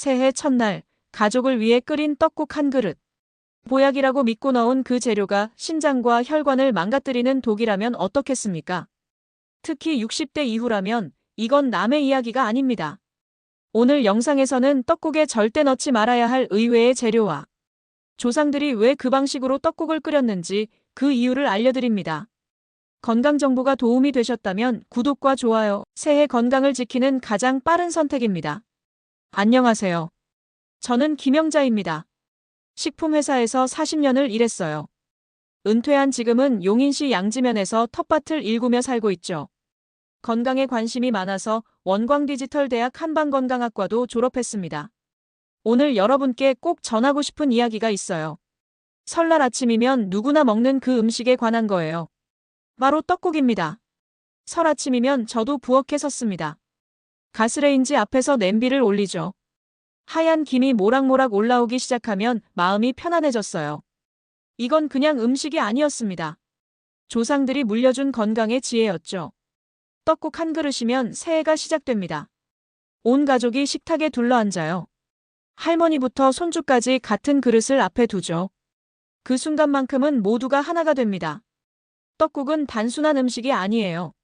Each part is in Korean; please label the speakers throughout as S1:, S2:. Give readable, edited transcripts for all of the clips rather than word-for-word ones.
S1: 새해 첫날 가족을 위해 끓인 떡국 한 그릇. 보약이라고 믿고 넣은 그 재료가 신장과 혈관을 망가뜨리는 독이라면 어떻겠습니까? 특히 60대 이후라면 이건 남의 이야기가 아닙니다. 오늘 영상에서는 떡국에 절대 넣지 말아야 할 의외의 재료와 조상들이 왜 그 방식으로 떡국을 끓였는지 그 이유를 알려드립니다. 건강 정보가 도움이 되셨다면 구독과 좋아요, 새해 건강을 지키는 가장 빠른 선택입니다. 안녕하세요. 저는 김영자입니다. 식품회사에서 40년을 일했어요. 은퇴한 지금은 용인시 양지면에서 텃밭을 일구며 살고 있죠. 건강에 관심이 많아서 원광디지털대학 한방건강학과도 졸업했습니다. 오늘 여러분께 꼭 전하고 싶은 이야기가 있어요. 설날 아침이면 누구나 먹는 그 음식에 관한 거예요. 바로 떡국입니다. 설 아침이면 저도 부엌에 섰습니다. 가스레인지 앞에서 냄비를 올리죠. 하얀 김이 모락모락 올라오기 시작하면 마음이 편안해졌어요. 이건 그냥 음식이 아니었습니다. 조상들이 물려준 건강의 지혜였죠. 떡국 한 그릇이면 새해가 시작됩니다. 온 가족이 식탁에 둘러앉아요. 할머니부터 손주까지 같은 그릇을 앞에 두죠. 그 순간만큼은 모두가 하나가 됩니다. 떡국은 단순한 음식이 아니에요.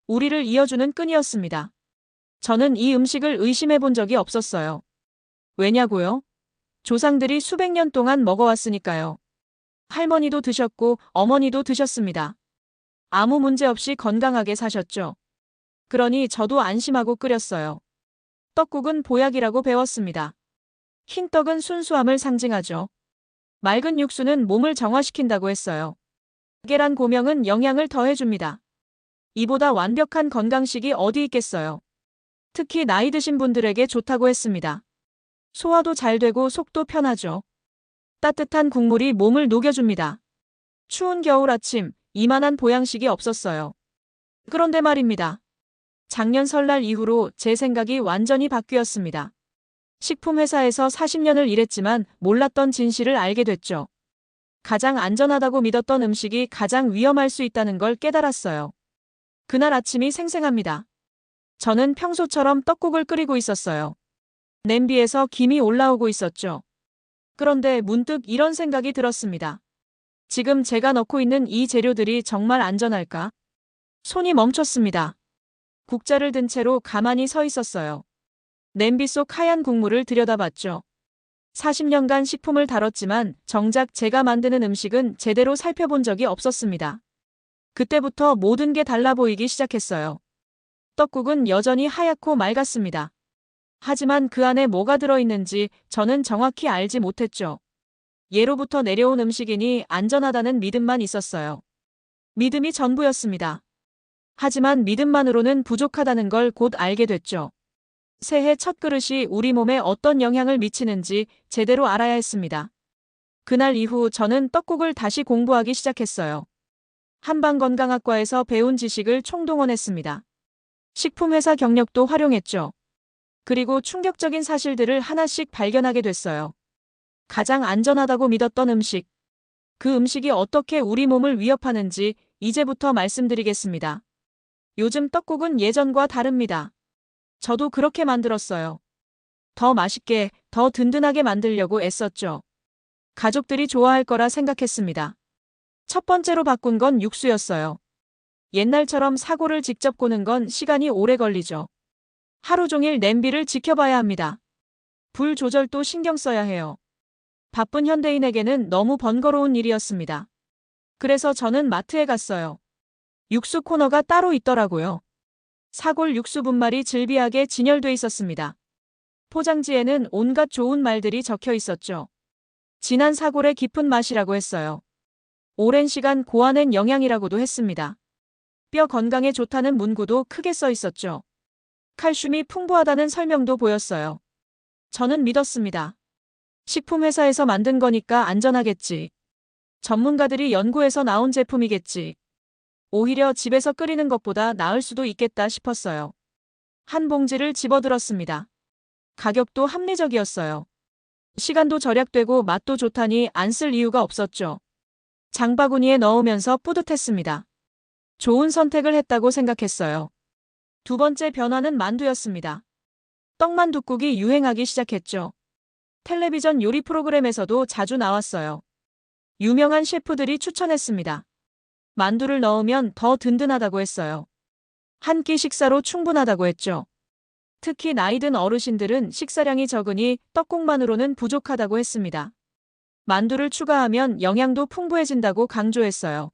S1: 우리를 이어주는 끈이었습니다. 저는 이 음식을 의심해 본 적이 없었어요. 왜냐고요? 조상들이 수백 년 동안 먹어왔으니까요. 할머니도 드셨고 어머니도 드셨습니다. 아무 문제 없이 건강하게 사셨죠. 그러니 저도 안심하고 끓였어요. 떡국은 보약이라고 배웠습니다. 흰 떡은 순수함을 상징하죠. 맑은 육수는 몸을 정화시킨다고 했어요. 계란 고명은 영양을 더해줍니다. 이보다 완벽한 건강식이 어디 있겠어요. 특히 나이 드신 분들에게 좋다고 했습니다. 소화도 잘 되고 속도 편하죠. 따뜻한 국물이 몸을 녹여줍니다. 추운 겨울 아침, 이만한 보양식이 없었어요. 그런데 말입니다. 작년 설날 이후로 제 생각이 완전히 바뀌었습니다. 식품회사에서 40년을 일했지만 몰랐던 진실을 알게 됐죠. 가장 안전하다고 믿었던 음식이 가장 위험할 수 있다는 걸 깨달았어요. 그날 아침이 생생합니다. 저는 평소처럼 떡국을 끓이고 있었어요. 냄비에서 김이 올라오고 있었죠. 그런데 문득 이런 생각이 들었습니다. 지금 제가 넣고 있는 이 재료들이 정말 안전할까? 손이 멈췄습니다. 국자를 든 채로 가만히 서 있었어요. 냄비 속 하얀 국물을 들여다봤죠. 40년간 식품을 다뤘지만 정작 제가 만드는 음식은 제대로 살펴본 적이 없었습니다. 그때부터 모든 게 달라 보이기 시작했어요. 떡국은 여전히 하얗고 맑았습니다. 하지만 그 안에 뭐가 들어있는지 저는 정확히 알지 못했죠. 예로부터 내려온 음식이니 안전하다는 믿음만 있었어요. 믿음이 전부였습니다. 하지만 믿음만으로는 부족하다는 걸 곧 알게 됐죠. 새해 첫 그릇이 우리 몸에 어떤 영향을 미치는지 제대로 알아야 했습니다. 그날 이후 저는 떡국을 다시 공부하기 시작했어요. 한방건강학과에서 배운 지식을 총동원했습니다. 식품회사 경력도 활용했죠. 그리고 충격적인 사실들을 하나씩 발견하게 됐어요. 가장 안전하다고 믿었던 음식. 그 음식이 어떻게 우리 몸을 위협하는지 이제부터 말씀드리겠습니다. 요즘 떡국은 예전과 다릅니다. 저도 그렇게 만들었어요. 더 맛있게, 더 든든하게 만들려고 애썼죠. 가족들이 좋아할 거라 생각했습니다. 첫 번째로 바꾼 건 육수였어요. 옛날처럼 사골을 직접 고는 건 시간이 오래 걸리죠. 하루 종일 냄비를 지켜봐야 합니다. 불 조절도 신경 써야 해요. 바쁜 현대인에게는 너무 번거로운 일이었습니다. 그래서 저는 마트에 갔어요. 육수 코너가 따로 있더라고요. 사골 육수 분말이 질비하게 진열돼 있었습니다. 포장지에는 온갖 좋은 말들이 적혀 있었죠. 진한 사골의 깊은 맛이라고 했어요. 오랜 시간 고아낸 영양이라고도 했습니다. 뼈 건강에 좋다는 문구도 크게 써 있었죠. 칼슘이 풍부하다는 설명도 보였어요. 저는 믿었습니다. 식품회사에서 만든 거니까 안전하겠지. 전문가들이 연구해서 나온 제품이겠지. 오히려 집에서 끓이는 것보다 나을 수도 있겠다 싶었어요. 한 봉지를 집어들었습니다. 가격도 합리적이었어요. 시간도 절약되고 맛도 좋다니 안 쓸 이유가 없었죠. 장바구니에 넣으면서 뿌듯했습니다. 좋은 선택을 했다고 생각했어요. 두 번째 변화는 만두였습니다. 떡만둣국이 유행하기 시작했죠. 텔레비전 요리 프로그램에서도 자주 나왔어요. 유명한 셰프들이 추천했습니다. 만두를 넣으면 더 든든하다고 했어요. 한 끼 식사로 충분하다고 했죠. 특히 나이 든 어르신들은 식사량이 적으니 떡국만으로는 부족하다고 했습니다. 만두를 추가하면 영양도 풍부해진다고 강조했어요.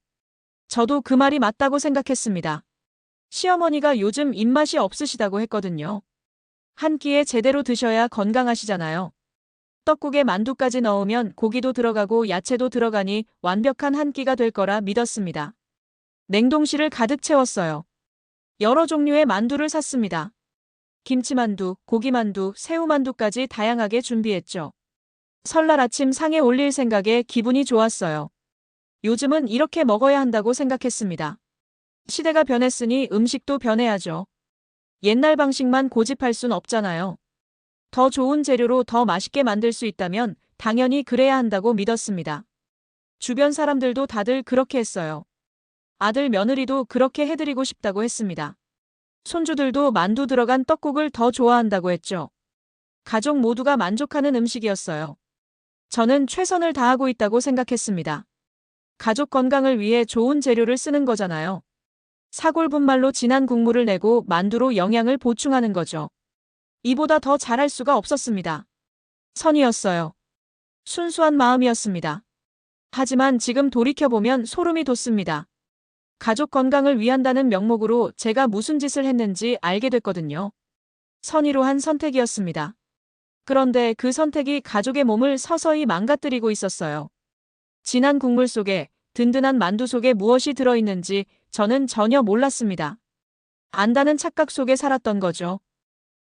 S1: 저도 그 말이 맞다고 생각했습니다. 시어머니가 요즘 입맛이 없으시다고 했거든요. 한 끼에 제대로 드셔야 건강하시잖아요. 떡국에 만두까지 넣으면 고기도 들어가고 야채도 들어가니 완벽한 한 끼가 될 거라 믿었습니다. 냉동실을 가득 채웠어요. 여러 종류의 만두를 샀습니다. 김치만두, 고기만두, 새우만두까지 다양하게 준비했죠. 설날 아침 상에 올릴 생각에 기분이 좋았어요. 요즘은 이렇게 먹어야 한다고 생각했습니다. 시대가 변했으니 음식도 변해야죠. 옛날 방식만 고집할 순 없잖아요. 더 좋은 재료로 더 맛있게 만들 수 있다면 당연히 그래야 한다고 믿었습니다. 주변 사람들도 다들 그렇게 했어요. 아들 며느리도 그렇게 해드리고 싶다고 했습니다. 손주들도 만두 들어간 떡국을 더 좋아한다고 했죠. 가족 모두가 만족하는 음식이었어요. 저는 최선을 다하고 있다고 생각했습니다. 가족 건강을 위해 좋은 재료를 쓰는 거잖아요. 사골분말로 진한 국물을 내고 만두로 영양을 보충하는 거죠. 이보다 더 잘할 수가 없었습니다. 선이었어요. 순수한 마음이었습니다. 하지만 지금 돌이켜보면 소름이 돋습니다. 가족 건강을 위한다는 명목으로 제가 무슨 짓을 했는지 알게 됐거든요. 선의로 한 선택이었습니다. 그런데 그 선택이 가족의 몸을 서서히 망가뜨리고 있었어요. 진한 국물 속에, 든든한 만두 속에 무엇이 들어있는지 저는 전혀 몰랐습니다. 안다는 착각 속에 살았던 거죠.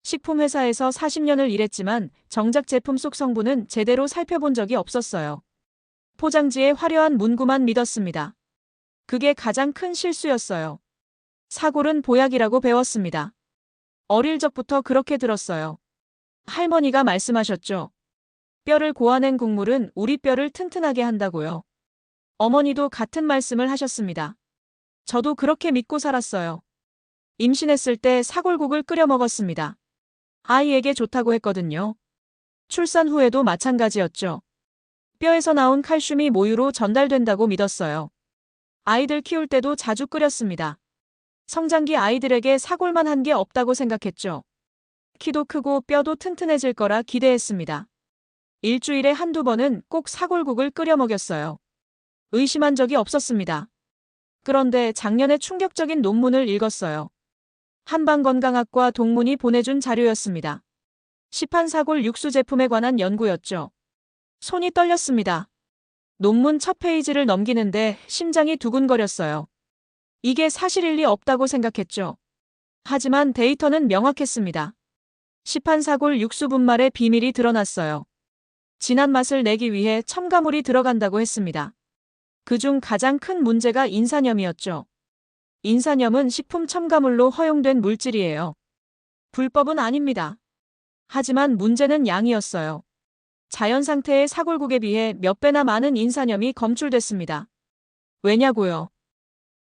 S1: 식품회사에서 40년을 일했지만 정작 제품 속 성분은 제대로 살펴본 적이 없었어요. 포장지의 화려한 문구만 믿었습니다. 그게 가장 큰 실수였어요. 사골은 보약이라고 배웠습니다. 어릴 적부터 그렇게 들었어요. 할머니가 말씀하셨죠. 뼈를 고아낸 국물은 우리 뼈를 튼튼하게 한다고요. 어머니도 같은 말씀을 하셨습니다. 저도 그렇게 믿고 살았어요. 임신했을 때 사골국을 끓여 먹었습니다. 아이에게 좋다고 했거든요. 출산 후에도 마찬가지였죠. 뼈에서 나온 칼슘이 모유로 전달된다고 믿었어요. 아이들 키울 때도 자주 끓였습니다. 성장기 아이들에게 사골만 한 게 없다고 생각했죠. 키도 크고 뼈도 튼튼해질 거라 기대했습니다. 일주일에 한두 번은 꼭 사골국을 끓여 먹였어요. 의심한 적이 없었습니다. 그런데 작년에 충격적인 논문을 읽었어요. 한방건강학과 동문이 보내준 자료였습니다. 시판사골 육수 제품에 관한 연구였죠. 손이 떨렸습니다. 논문 첫 페이지를 넘기는데 심장이 두근거렸어요. 이게 사실일 리 없다고 생각했죠. 하지만 데이터는 명확했습니다. 시판사골 육수 분말의 비밀이 드러났어요. 진한 맛을 내기 위해 첨가물이 들어간다고 했습니다. 그중 가장 큰 문제가 인산염이었죠. 인산염은 식품 첨가물로 허용된 물질이에요. 불법은 아닙니다. 하지만 문제는 양이었어요. 자연 상태의 사골국에 비해 몇 배나 많은 인산염이 검출됐습니다. 왜냐고요?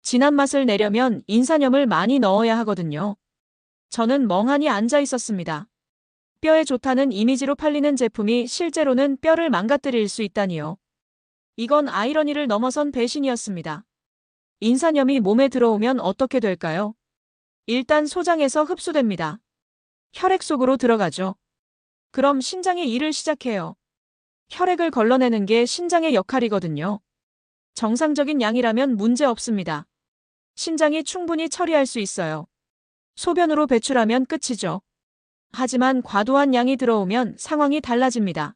S1: 진한 맛을 내려면 인산염을 많이 넣어야 하거든요. 저는 멍하니 앉아 있었습니다. 뼈에 좋다는 이미지로 팔리는 제품이 실제로는 뼈를 망가뜨릴 수 있다니요. 이건 아이러니를 넘어선 배신이었습니다. 인산염이 몸에 들어오면 어떻게 될까요? 일단 소장에서 흡수됩니다. 혈액 속으로 들어가죠. 그럼 신장이 일을 시작해요. 혈액을 걸러내는 게 신장의 역할이거든요. 정상적인 양이라면 문제 없습니다. 신장이 충분히 처리할 수 있어요. 소변으로 배출하면 끝이죠. 하지만 과도한 양이 들어오면 상황이 달라집니다.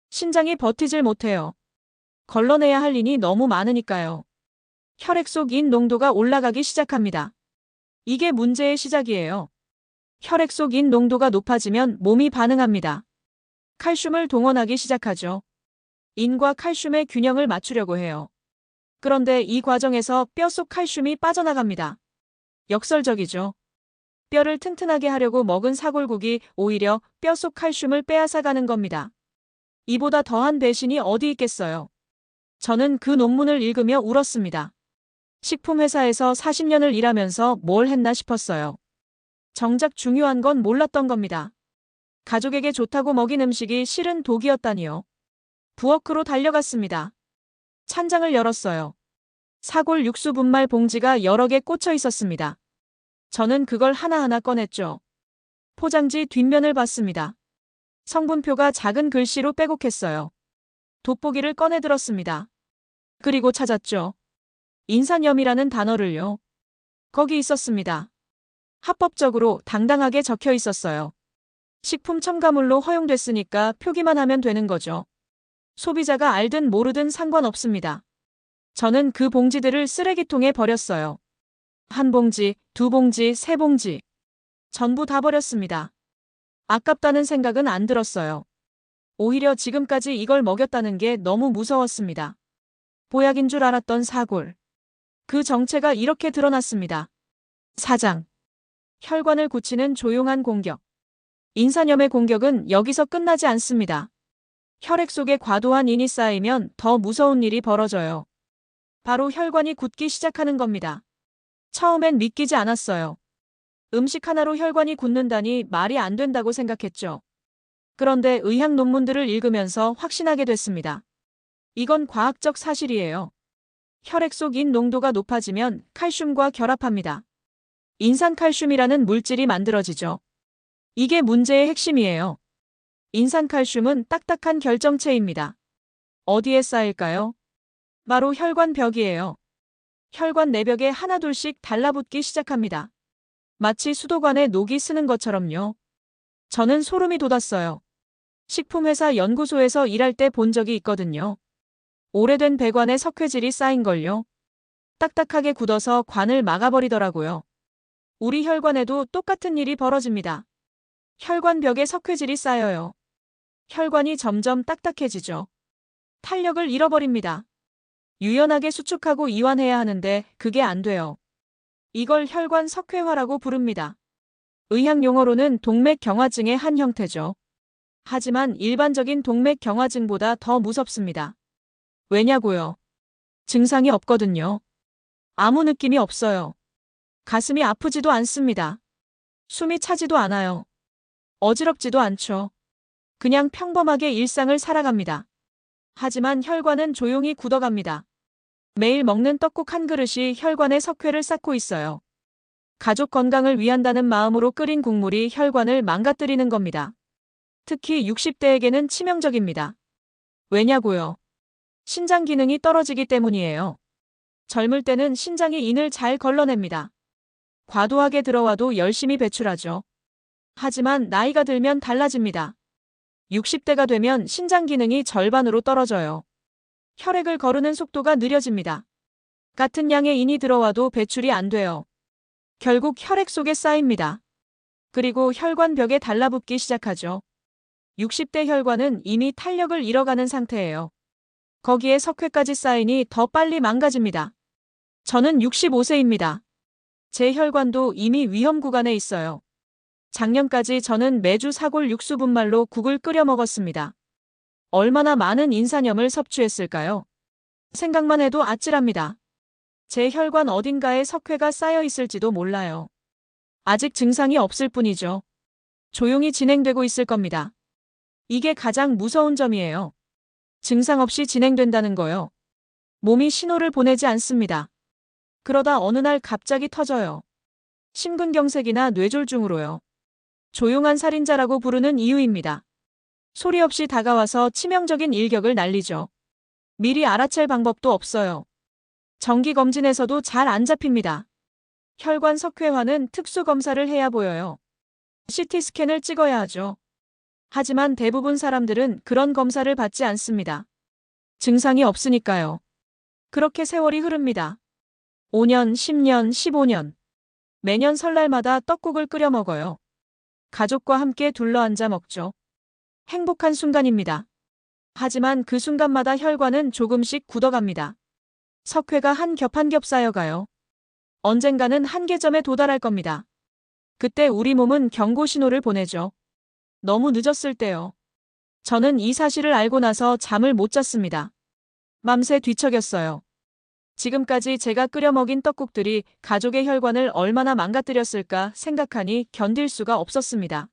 S1: 신장이 버티질 못해요. 걸러내야 할 인이 너무 많으니까요. 혈액 속 인 농도가 올라가기 시작합니다. 이게 문제의 시작이에요. 혈액 속 인 농도가 높아지면 몸이 반응합니다. 칼슘을 동원하기 시작하죠. 인과 칼슘의 균형을 맞추려고 해요. 그런데 이 과정에서 뼈 속 칼슘이 빠져나갑니다. 역설적이죠. 뼈를 튼튼하게 하려고 먹은 사골국이 오히려 뼈 속 칼슘을 빼앗아가는 겁니다. 이보다 더한 배신이 어디 있겠어요. 저는 그 논문을 읽으며 울었습니다. 식품회사에서 40년을 일하면서 뭘 했나 싶었어요. 정작 중요한 건 몰랐던 겁니다. 가족에게 좋다고 먹인 음식이 실은 독이었다니요. 부엌으로 달려갔습니다. 찬장을 열었어요. 사골 육수 분말 봉지가 여러 개 꽂혀 있었습니다. 저는 그걸 하나하나 꺼냈죠. 포장지 뒷면을 봤습니다. 성분표가 작은 글씨로 빼곡했어요. 돋보기를 꺼내 들었습니다. 그리고 찾았죠. 인산염이라는 단어를요. 거기 있었습니다. 합법적으로 당당하게 적혀 있었어요. 식품 첨가물로 허용됐으니까 표기만 하면 되는 거죠. 소비자가 알든 모르든 상관없습니다. 저는 그 봉지들을 쓰레기통에 버렸어요. 한 봉지, 두 봉지, 세 봉지. 전부 다 버렸습니다. 아깝다는 생각은 안 들었어요. 오히려 지금까지 이걸 먹였다는 게 너무 무서웠습니다. 보약인 줄 알았던 사골. 그 정체가 이렇게 드러났습니다. 사장. 혈관을 굳히는 조용한 공격. 인산염의 공격은 여기서 끝나지 않습니다. 혈액 속에 과도한 인이 쌓이면 더 무서운 일이 벌어져요. 바로 혈관이 굳기 시작하는 겁니다. 처음엔 믿기지 않았어요. 음식 하나로 혈관이 굳는다니 말이 안 된다고 생각했죠. 그런데 의학 논문들을 읽으면서 확신하게 됐습니다. 이건 과학적 사실이에요. 혈액 속 인 농도가 높아지면 칼슘과 결합합니다. 인산칼슘이라는 물질이 만들어지죠. 이게 문제의 핵심이에요. 인산칼슘은 딱딱한 결정체입니다. 어디에 쌓일까요? 바로 혈관 벽이에요. 혈관 내벽에 하나둘씩 달라붙기 시작합니다. 마치 수도관에 녹이 스는 것처럼요. 저는 소름이 돋았어요. 식품회사 연구소에서 일할 때 본 적이 있거든요. 오래된 배관에 석회질이 쌓인걸요. 딱딱하게 굳어서 관을 막아버리더라고요. 우리 혈관에도 똑같은 일이 벌어집니다. 혈관 벽에 석회질이 쌓여요. 혈관이 점점 딱딱해지죠. 탄력을 잃어버립니다. 유연하게 수축하고 이완해야 하는데 그게 안 돼요. 이걸 혈관 석회화라고 부릅니다. 의학 용어로는 동맥경화증의 한 형태죠. 하지만 일반적인 동맥경화증보다 더 무섭습니다. 왜냐고요? 증상이 없거든요. 아무 느낌이 없어요. 가슴이 아프지도 않습니다. 숨이 차지도 않아요. 어지럽지도 않죠. 그냥 평범하게 일상을 살아갑니다. 하지만 혈관은 조용히 굳어갑니다. 매일 먹는 떡국 한 그릇이 혈관에 석회를 쌓고 있어요. 가족 건강을 위한다는 마음으로 끓인 국물이 혈관을 망가뜨리는 겁니다. 특히 60대에게는 치명적입니다. 왜냐고요? 신장 기능이 떨어지기 때문이에요. 젊을 때는 신장이 인을 잘 걸러냅니다. 과도하게 들어와도 열심히 배출하죠. 하지만 나이가 들면 달라집니다. 60대가 되면 신장 기능이 절반으로 떨어져요. 혈액을 거르는 속도가 느려집니다. 같은 양의 인이 들어와도 배출이 안 돼요. 결국 혈액 속에 쌓입니다. 그리고 혈관 벽에 달라붙기 시작하죠. 60대 혈관은 이미 탄력을 잃어가는 상태예요. 거기에 석회까지 쌓이니 더 빨리 망가집니다. 저는 65세입니다. 제 혈관도 이미 위험 구간에 있어요. 작년까지 저는 매주 사골 육수 분말로 국을 끓여 먹었습니다. 얼마나 많은 인산염을 섭취했을까요? 생각만 해도 아찔합니다. 제 혈관 어딘가에 석회가 쌓여 있을지도 몰라요. 아직 증상이 없을 뿐이죠. 조용히 진행되고 있을 겁니다. 이게 가장 무서운 점이에요. 증상 없이 진행된다는 거요. 몸이 신호를 보내지 않습니다. 그러다 어느 날 갑자기 터져요. 심근경색이나 뇌졸중으로요. 조용한 살인자라고 부르는 이유입니다. 소리 없이 다가와서 치명적인 일격을 날리죠. 미리 알아챌 방법도 없어요. 정기검진에서도 잘 안 잡힙니다. 혈관 석회화는 특수검사를 해야 보여요. CT 스캔을 찍어야 하죠. 하지만 대부분 사람들은 그런 검사를 받지 않습니다. 증상이 없으니까요. 그렇게 세월이 흐릅니다. 5년, 10년, 15년. 매년 설날마다 떡국을 끓여 먹어요. 가족과 함께 둘러앉아 먹죠. 행복한 순간입니다. 하지만 그 순간마다 혈관은 조금씩 굳어갑니다. 석회가 한 겹 한 겹 쌓여가요. 언젠가는 한계점에 도달할 겁니다. 그때 우리 몸은 경고 신호를 보내죠. 너무 늦었을 때요. 저는 이 사실을 알고 나서 잠을 못 잤습니다. 밤새 뒤척였어요. 지금까지 제가 끓여 먹인 떡국들이 가족의 혈관을 얼마나 망가뜨렸을까 생각하니 견딜 수가 없었습니다.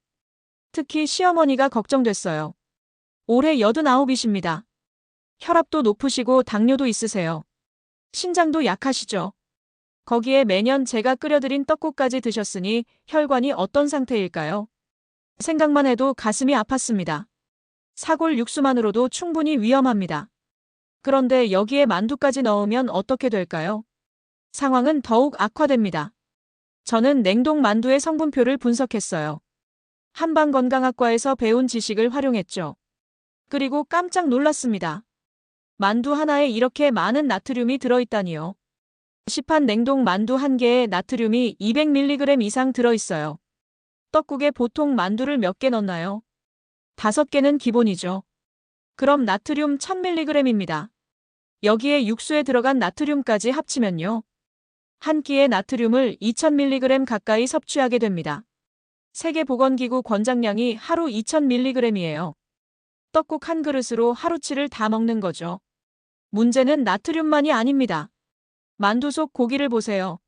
S1: 특히 시어머니가 걱정됐어요. 올해 89이십니다. 혈압도 높으시고 당뇨도 있으세요. 신장도 약하시죠. 거기에 매년 제가 끓여드린 떡국까지 드셨으니 혈관이 어떤 상태일까요? 생각만 해도 가슴이 아팠습니다. 사골 육수만으로도 충분히 위험합니다. 그런데 여기에 만두까지 넣으면 어떻게 될까요? 상황은 더욱 악화됩니다. 저는 냉동 만두의 성분표를 분석했어요. 한방건강학과에서 배운 지식을 활용했죠. 그리고 깜짝 놀랐습니다. 만두 하나에 이렇게 많은 나트륨이 들어있다니요. 시판 냉동 만두 한 개에 나트륨이 200mg 이상 들어있어요. 떡국에 보통 만두를 몇 개 넣나요? 5개는 기본이죠. 그럼 나트륨 1000mg입니다. 여기에 육수에 들어간 나트륨까지 합치면요. 한 끼에 나트륨을 2000mg 가까이 섭취하게 됩니다. 세계보건기구 권장량이 하루 2000mg이에요. 떡국 한 그릇으로 하루치를 다 먹는 거죠. 문제는 나트륨만이 아닙니다. 만두 속 고기를 보세요.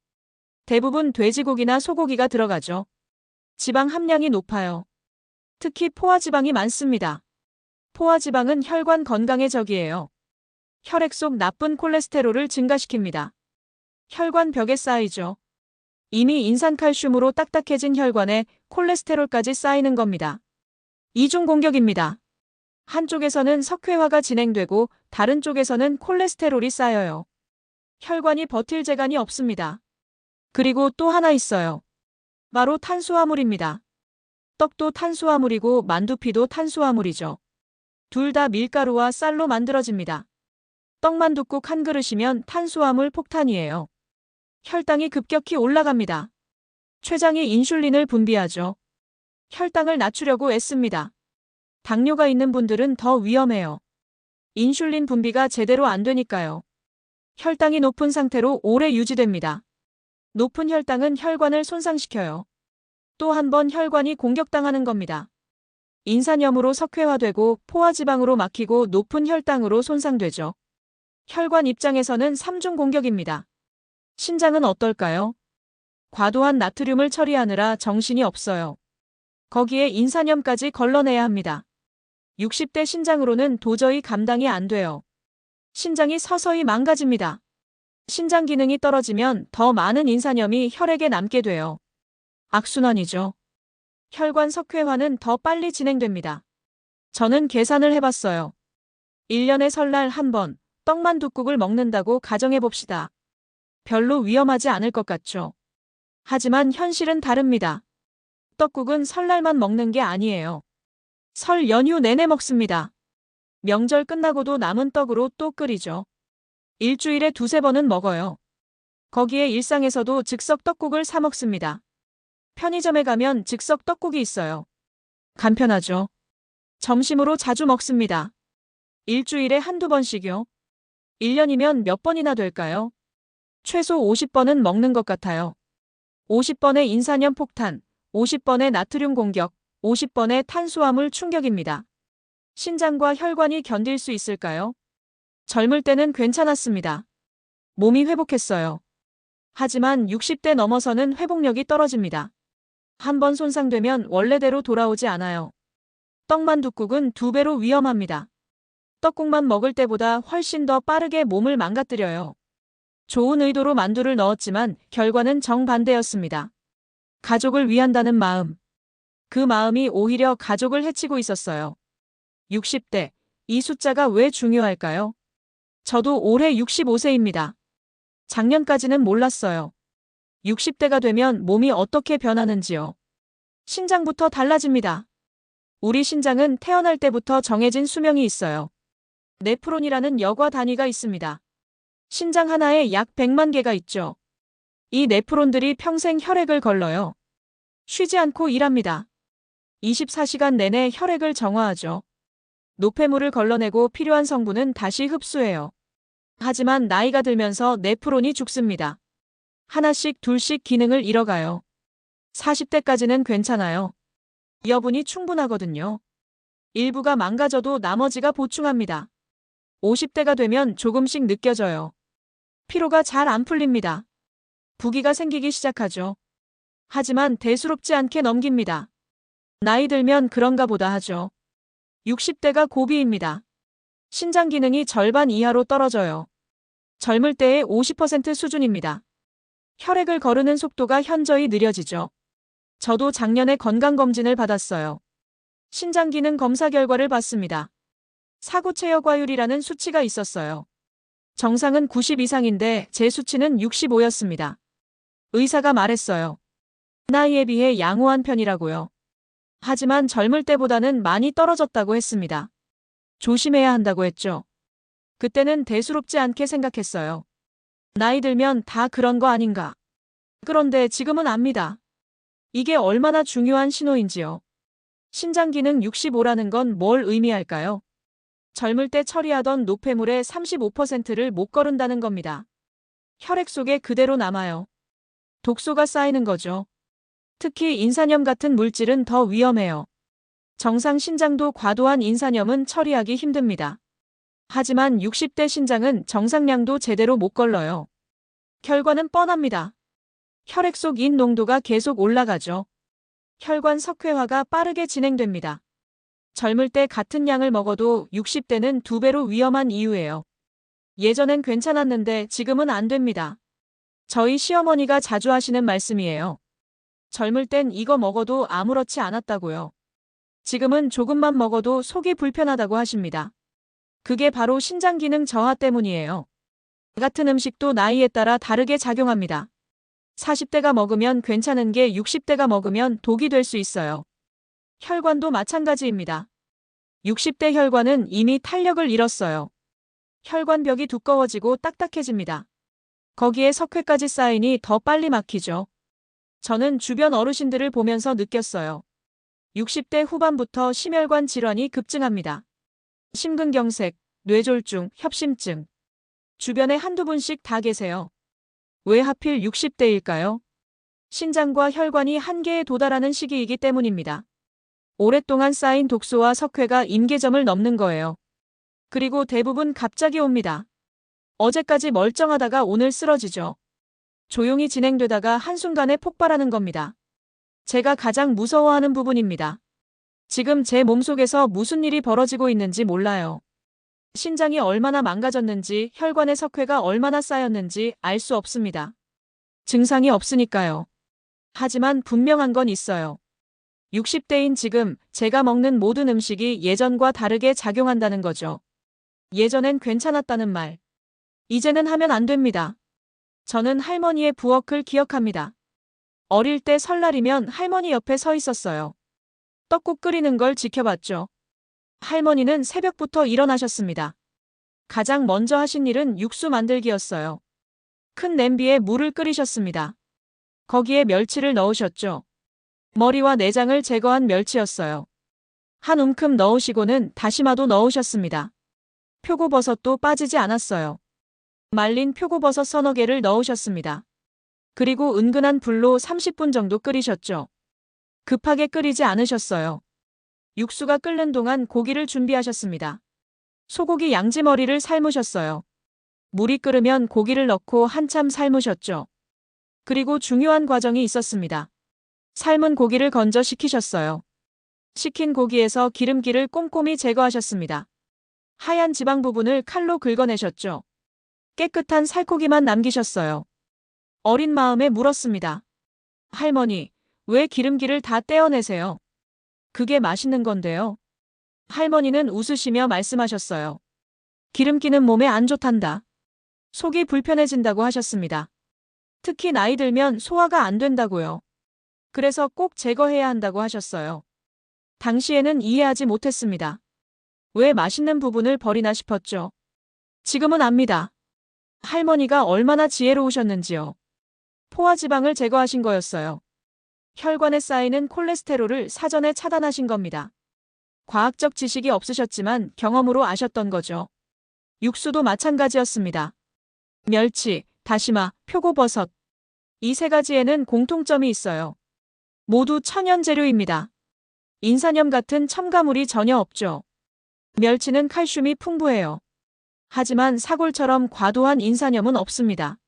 S1: 대부분 돼지고기나 소고기가 들어가죠. 지방 함량이 높아요. 특히 포화지방이 많습니다. 포화지방은 혈관 건강의 적이에요. 혈액 속 나쁜 콜레스테롤을 증가시킵니다. 혈관 벽에 쌓이죠. 이미 인산칼슘으로 딱딱해진 혈관에 콜레스테롤까지 쌓이는 겁니다. 이중 공격입니다. 한쪽에서는 석회화가 진행되고 다른 쪽에서는 콜레스테롤이 쌓여요. 혈관이 버틸 재간이 없습니다. 그리고 또 하나 있어요. 바로 탄수화물입니다. 떡도 탄수화물이고 만두피도 탄수화물이죠. 둘 다 밀가루와 쌀로 만들어집니다. 떡만둣국 한 그릇이면 탄수화물 폭탄이에요. 혈당이 급격히 올라갑니다. 췌장이 인슐린을 분비하죠. 혈당을 낮추려고 애씁니다. 당뇨가 있는 분들은 더 위험해요. 인슐린 분비가 제대로 안 되니까요. 혈당이 높은 상태로 오래 유지됩니다. 높은 혈당은 혈관을 손상시켜요. 또 한 번 혈관이 공격당하는 겁니다. 인산염으로 석회화되고 포화지방으로 막히고 높은 혈당으로 손상되죠. 혈관 입장에서는 3중 공격입니다. 신장은 어떨까요? 과도한 나트륨을 처리하느라 정신이 없어요. 거기에 인산염까지 걸러내야 합니다. 60대 신장으로는 도저히 감당이 안 돼요. 신장이 서서히 망가집니다. 신장 기능이 떨어지면 더 많은 인산염이 혈액에 남게 돼요. 악순환이죠. 혈관 석회화는 더 빨리 진행됩니다. 저는 계산을 해봤어요. 1년에 설날 한 번 떡만둣국을 먹는다고 가정해봅시다. 별로 위험하지 않을 것 같죠. 하지만 현실은 다릅니다. 떡국은 설날만 먹는 게 아니에요. 설 연휴 내내 먹습니다. 명절 끝나고도 남은 떡으로 또 끓이죠. 일주일에 2~3번은 먹어요. 거기에 일상에서도 즉석 떡국을 사 먹습니다. 편의점에 가면 즉석 떡국이 있어요. 간편하죠. 점심으로 자주 먹습니다. 일주일에 1~2번씩요. 1년이면 몇 번이나 될까요? 최소 50번은 먹는 것 같아요. 50번의 인산염 폭탄, 50번의 나트륨 공격, 50번의 탄수화물 충격입니다. 신장과 혈관이 견딜 수 있을까요? 젊을 때는 괜찮았습니다. 몸이 회복했어요. 하지만 60대 넘어서는 회복력이 떨어집니다. 한번 손상되면 원래대로 돌아오지 않아요. 떡만둣국은 2배로 위험합니다. 떡국만 먹을 때보다 훨씬 더 빠르게 몸을 망가뜨려요. 좋은 의도로 만두를 넣었지만 결과는 정반대였습니다. 가족을 위한다는 마음. 그 마음이 오히려 가족을 해치고 있었어요. 60대. 이 숫자가 왜 중요할까요? 저도 올해 65세입니다. 작년까지는 몰랐어요. 60대가 되면 몸이 어떻게 변하는지요. 신장부터 달라집니다. 우리 신장은 태어날 때부터 정해진 수명이 있어요. 네프론이라는 여과 단위가 있습니다. 신장 하나에 약 100만 개가 있죠. 이 네프론들이 평생 혈액을 걸러요. 쉬지 않고 일합니다. 24시간 내내 혈액을 정화하죠. 노폐물을 걸러내고 필요한 성분은 다시 흡수해요. 하지만 나이가 들면서 네프론이 죽습니다. 하나씩 둘씩 기능을 잃어가요. 40대까지는 괜찮아요. 여분이 충분하거든요. 일부가 망가져도 나머지가 보충합니다. 50대가 되면 조금씩 느껴져요. 피로가 잘 안 풀립니다. 부기가 생기기 시작하죠. 하지만 대수롭지 않게 넘깁니다. 나이 들면 그런가 보다 하죠. 60대가 고비입니다. 신장 기능이 절반 이하로 떨어져요. 젊을 때의 50% 수준입니다. 혈액을 거르는 속도가 현저히 느려지죠. 저도 작년에 건강검진을 받았어요. 신장 기능 검사 결과를 봤습니다. 사구 체여과율이라는 수치가 있었어요. 정상은 90 이상인데 제 수치는 65였습니다. 의사가 말했어요. 나이에 비해 양호한 편이라고요. 하지만 젊을 때보다는 많이 떨어졌다고 했습니다. 조심해야 한다고 했죠. 그때는 대수롭지 않게 생각했어요. 나이 들면 다 그런 거 아닌가. 그런데 지금은 압니다. 이게 얼마나 중요한 신호인지요. 신장 기능 65라는 건 뭘 의미할까요? 젊을 때 처리하던 노폐물의 35%를 못 거른다는 겁니다. 혈액 속에 그대로 남아요. 독소가 쌓이는 거죠. 특히 인산염 같은 물질은 더 위험해요. 정상 신장도 과도한 인산염은 처리하기 힘듭니다. 하지만 60대 신장은 정상량도 제대로 못 걸러요. 결과는 뻔합니다. 혈액 속 인 농도가 계속 올라가죠. 혈관 석회화가 빠르게 진행됩니다. 젊을 때 같은 양을 먹어도 60대는 2배로 위험한 이유예요. 예전엔 괜찮았는데 지금은 안 됩니다. 저희 시어머니가 자주 하시는 말씀이에요. 젊을 땐 이거 먹어도 아무렇지 않았다고요. 지금은 조금만 먹어도 속이 불편하다고 하십니다. 그게 바로 신장 기능 저하 때문이에요. 같은 음식도 나이에 따라 다르게 작용합니다. 40대가 먹으면 괜찮은 게 60대가 먹으면 독이 될 수 있어요. 혈관도 마찬가지입니다. 60대 혈관은 이미 탄력을 잃었어요. 혈관벽이 두꺼워지고 딱딱해집니다. 거기에 석회까지 쌓이니 더 빨리 막히죠. 저는 주변 어르신들을 보면서 느꼈어요. 60대 후반부터 심혈관 질환이 급증합니다. 심근경색, 뇌졸중, 협심증. 주변에 한두 분씩 다 계세요. 왜 하필 60대일까요? 신장과 혈관이 한계에 도달하는 시기이기 때문입니다. 오랫동안 쌓인 독소와 석회가 임계점을 넘는 거예요. 그리고 대부분 갑자기 옵니다. 어제까지 멀쩡하다가 오늘 쓰러지죠. 조용히 진행되다가 한순간에 폭발하는 겁니다. 제가 가장 무서워하는 부분입니다. 지금 제 몸속에서 무슨 일이 벌어지고 있는지 몰라요. 신장이 얼마나 망가졌는지, 혈관의 석회가 얼마나 쌓였는지 알 수 없습니다. 증상이 없으니까요. 하지만 분명한 건 있어요. 60대인 지금 제가 먹는 모든 음식이 예전과 다르게 작용한다는 거죠. 예전엔 괜찮았다는 말. 이제는 하면 안 됩니다. 저는 할머니의 부엌을 기억합니다. 어릴 때 설날이면 할머니 옆에 서 있었어요. 떡국 끓이는 걸 지켜봤죠. 할머니는 새벽부터 일어나셨습니다. 가장 먼저 하신 일은 육수 만들기였어요. 큰 냄비에 물을 끓이셨습니다. 거기에 멸치를 넣으셨죠. 머리와 내장을 제거한 멸치였어요. 한 움큼 넣으시고는 다시마도 넣으셨습니다. 표고버섯도 빠지지 않았어요. 말린 표고버섯 서너 개를 넣으셨습니다. 그리고 은근한 불로 30분 정도 끓이셨죠. 급하게 끓이지 않으셨어요. 육수가 끓는 동안 고기를 준비하셨습니다. 소고기 양지머리를 삶으셨어요. 물이 끓으면 고기를 넣고 한참 삶으셨죠. 그리고 중요한 과정이 있었습니다. 삶은 고기를 건져 식히셨어요. 식힌 고기에서 기름기를 꼼꼼히 제거하셨습니다. 하얀 지방 부분을 칼로 긁어내셨죠. 깨끗한 살코기만 남기셨어요. 어린 마음에 물었습니다. 할머니, 왜 기름기를 다 떼어내세요? 그게 맛있는 건데요. 할머니는 웃으시며 말씀하셨어요. 기름기는 몸에 안 좋단다. 속이 불편해진다고 하셨습니다. 특히 나이 들면 소화가 안 된다고요. 그래서 꼭 제거해야 한다고 하셨어요. 당시에는 이해하지 못했습니다. 왜 맛있는 부분을 버리나 싶었죠. 지금은 압니다. 할머니가 얼마나 지혜로우셨는지요. 포화지방을 제거하신 거였어요. 혈관에 쌓이는 콜레스테롤을 사전에 차단하신 겁니다. 과학적 지식이 없으셨지만 경험으로 아셨던 거죠. 육수도 마찬가지였습니다. 멸치, 다시마, 표고버섯. 이 세 가지에는 공통점이 있어요. 모두 천연 재료입니다. 인산염 같은 첨가물이 전혀 없죠. 멸치는 칼슘이 풍부해요. 하지만 사골처럼 과도한 인산염은 없습니다.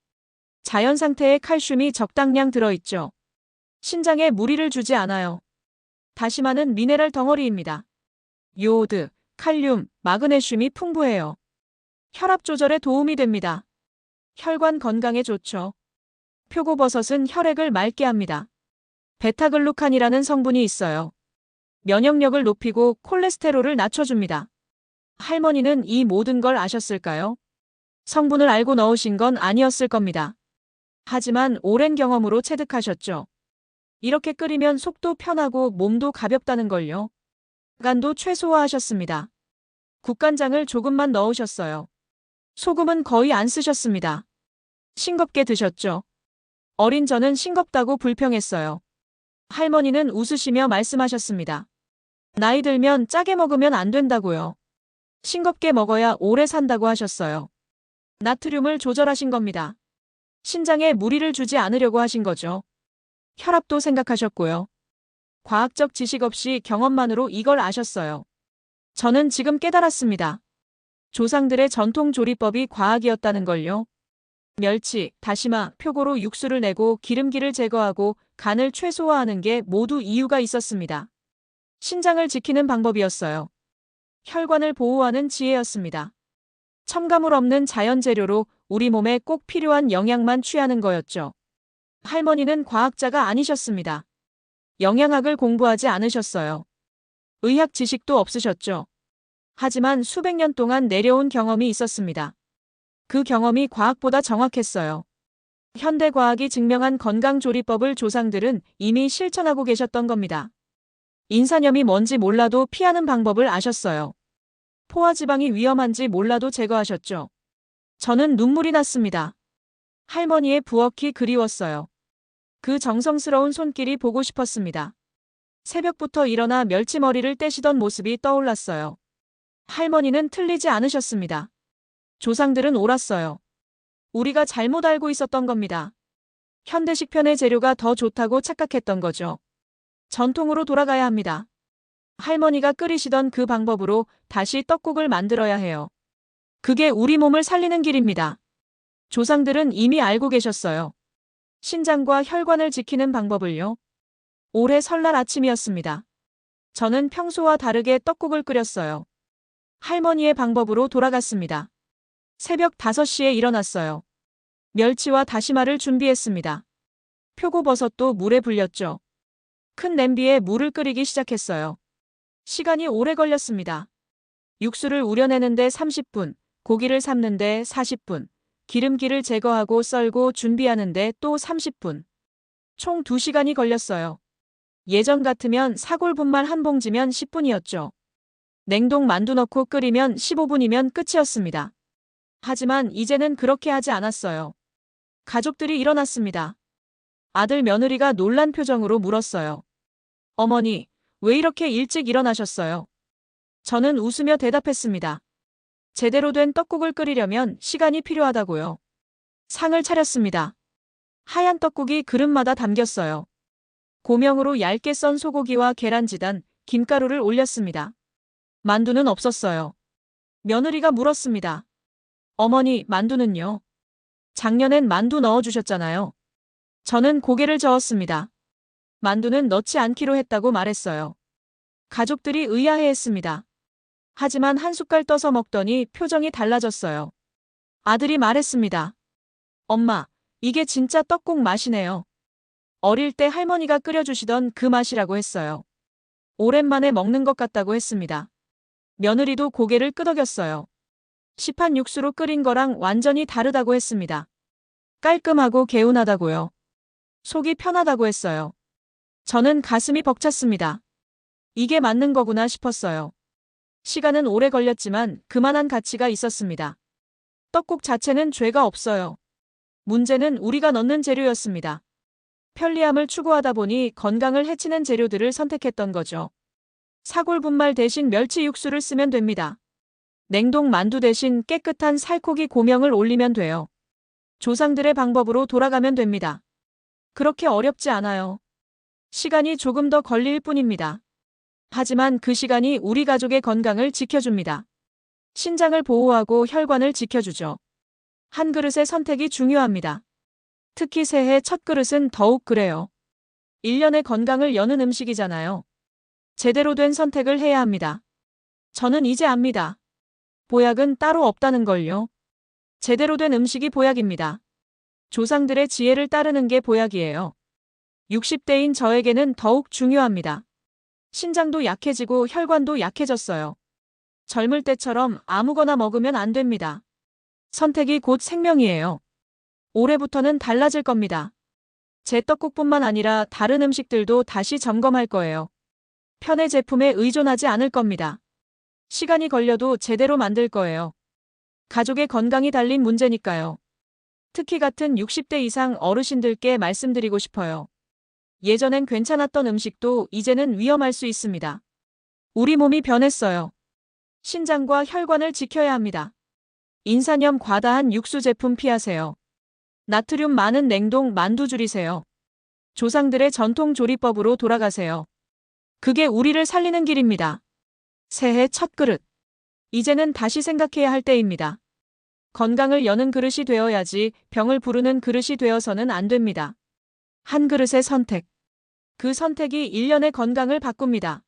S1: 자연 상태의 칼슘이 적당량 들어있죠. 신장에 무리를 주지 않아요. 다시마는 미네랄 덩어리입니다. 요오드, 칼륨, 마그네슘이 풍부해요. 혈압 조절에 도움이 됩니다. 혈관 건강에 좋죠. 표고버섯은 혈액을 맑게 합니다. 베타글루칸이라는 성분이 있어요. 면역력을 높이고 콜레스테롤을 낮춰줍니다. 할머니는 이 모든 걸 아셨을까요? 성분을 알고 넣으신 건 아니었을 겁니다. 하지만 오랜 경험으로 체득하셨죠. 이렇게 끓이면 속도 편하고 몸도 가볍다는 걸요. 간도 최소화하셨습니다. 국간장을 조금만 넣으셨어요. 소금은 거의 안 쓰셨습니다. 싱겁게 드셨죠? 어린 저는 싱겁다고 불평했어요. 할머니는 웃으시며 말씀하셨습니다. 나이 들면 짜게 먹으면 안 된다고요. 싱겁게 먹어야 오래 산다고 하셨어요. 나트륨을 조절하신 겁니다. 신장에 무리를 주지 않으려고 하신 거죠. 혈압도 생각하셨고요. 과학적 지식 없이 경험만으로 이걸 아셨어요. 저는 지금 깨달았습니다. 조상들의 전통 조리법이 과학이었다는 걸요. 멸치, 다시마, 표고로 육수를 내고 기름기를 제거하고 간을 최소화하는 게 모두 이유가 있었습니다. 신장을 지키는 방법이었어요. 혈관을 보호하는 지혜였습니다. 첨가물 없는 자연 재료로 우리 몸에 꼭 필요한 영양만 취하는 거였죠. 할머니는 과학자가 아니셨습니다. 영양학을 공부하지 않으셨어요. 의학 지식도 없으셨죠. 하지만 수백 년 동안 내려온 경험이 있었습니다. 그 경험이 과학보다 정확했어요. 현대 과학이 증명한 건강조리법을 조상들은 이미 실천하고 계셨던 겁니다. 인산염이 뭔지 몰라도 피하는 방법을 아셨어요. 포화지방이 위험한지 몰라도 제거하셨죠. 저는 눈물이 났습니다. 할머니의 부엌이 그리웠어요. 그 정성스러운 손길이 보고 싶었습니다. 새벽부터 일어나 멸치머리를 떼시던 모습이 떠올랐어요. 할머니는 틀리지 않으셨습니다. 조상들은 옳았어요. 우리가 잘못 알고 있었던 겁니다. 현대식 편의 재료가 더 좋다고 착각했던 거죠. 전통으로 돌아가야 합니다. 할머니가 끓이시던 그 방법으로 다시 떡국을 만들어야 해요. 그게 우리 몸을 살리는 길입니다. 조상들은 이미 알고 계셨어요. 신장과 혈관을 지키는 방법을요. 올해 설날 아침이었습니다. 저는 평소와 다르게 떡국을 끓였어요. 할머니의 방법으로 돌아갔습니다. 새벽 5시에 일어났어요. 멸치와 다시마를 준비했습니다. 표고버섯도 물에 불렸죠. 큰 냄비에 물을 끓이기 시작했어요. 시간이 오래 걸렸습니다. 육수를 우려내는데 30분, 고기를 삶는데 40분, 기름기를 제거하고 썰고 준비하는데 또 30분. 총 2시간이 걸렸어요. 예전 같으면 사골분말 한 봉지면 10분이었죠. 냉동 만두 넣고 끓이면 15분이면 끝이었습니다. 하지만 이제는 그렇게 하지 않았어요. 가족들이 일어났습니다. 아들 며느리가 놀란 표정으로 물었어요. 어머니, 왜 이렇게 일찍 일어나셨어요? 저는 웃으며 대답했습니다. 제대로 된 떡국을 끓이려면 시간이 필요하다고요. 상을 차렸습니다. 하얀 떡국이 그릇마다 담겼어요. 고명으로 얇게 썬 소고기와 계란지단, 김가루를 올렸습니다. 만두는 없었어요. 며느리가 물었습니다. 어머니, 만두는요? 작년엔 만두 넣어주셨잖아요. 저는 고개를 저었습니다. 만두는 넣지 않기로 했다고 말했어요. 가족들이 의아해했습니다. 하지만 한 숟갈 떠서 먹더니 표정이 달라졌어요. 아들이 말했습니다. 엄마, 이게 진짜 떡국 맛이네요. 어릴 때 할머니가 끓여주시던 그 맛이라고 했어요. 오랜만에 먹는 것 같다고 했습니다. 며느리도 고개를 끄덕였어요. 시판 육수로 끓인 거랑 완전히 다르다고 했습니다. 깔끔하고 개운하다고요. 속이 편하다고 했어요. 저는 가슴이 벅찼습니다. 이게 맞는 거구나 싶었어요. 시간은 오래 걸렸지만 그만한 가치가 있었습니다. 떡국 자체는 죄가 없어요. 문제는 우리가 넣는 재료였습니다. 편리함을 추구하다 보니 건강을 해치는 재료들을 선택했던 거죠. 사골분말 대신 멸치 육수를 쓰면 됩니다. 냉동 만두 대신 깨끗한 살코기 고명을 올리면 돼요. 조상들의 방법으로 돌아가면 됩니다. 그렇게 어렵지 않아요. 시간이 조금 더 걸릴 뿐입니다. 하지만 그 시간이 우리 가족의 건강을 지켜줍니다. 신장을 보호하고 혈관을 지켜주죠. 한 그릇의 선택이 중요합니다. 특히 새해 첫 그릇은 더욱 그래요. 1년의 건강을 여는 음식이잖아요. 제대로 된 선택을 해야 합니다. 저는 이제 압니다. 보약은 따로 없다는 걸요. 제대로 된 음식이 보약입니다. 조상들의 지혜를 따르는 게 보약이에요. 60대인 저에게는 더욱 중요합니다. 신장도 약해지고 혈관도 약해졌어요. 젊을 때처럼 아무거나 먹으면 안 됩니다. 선택이 곧 생명이에요. 올해부터는 달라질 겁니다. 제 떡국뿐만 아니라 다른 음식들도 다시 점검할 거예요. 편의 제품에 의존하지 않을 겁니다. 시간이 걸려도 제대로 만들 거예요. 가족의 건강이 달린 문제니까요. 특히 같은 60대 이상 어르신들께 말씀드리고 싶어요. 예전엔 괜찮았던 음식도 이제는 위험할 수 있습니다. 우리 몸이 변했어요. 신장과 혈관을 지켜야 합니다. 인산염 과다한 육수 제품 피하세요. 나트륨 많은 냉동 만두 줄이세요. 조상들의 전통 조리법으로 돌아가세요. 그게 우리를 살리는 길입니다. 새해 첫 그릇. 이제는 다시 생각해야 할 때입니다. 건강을 여는 그릇이 되어야지 병을 부르는 그릇이 되어서는 안 됩니다. 한 그릇의 선택. 그 선택이 1년의 건강을 바꿉니다.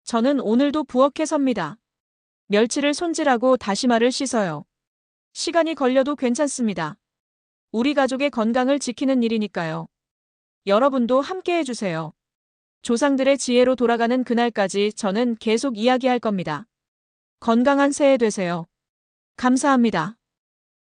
S1: 저는 오늘도 부엌에 섭니다. 멸치를 손질하고 다시마를 씻어요. 시간이 걸려도 괜찮습니다. 우리 가족의 건강을 지키는 일이니까요. 여러분도 함께 해주세요. 조상들의 지혜로 돌아가는 그날까지 저는 계속 이야기할 겁니다. 건강한 새해 되세요. 감사합니다.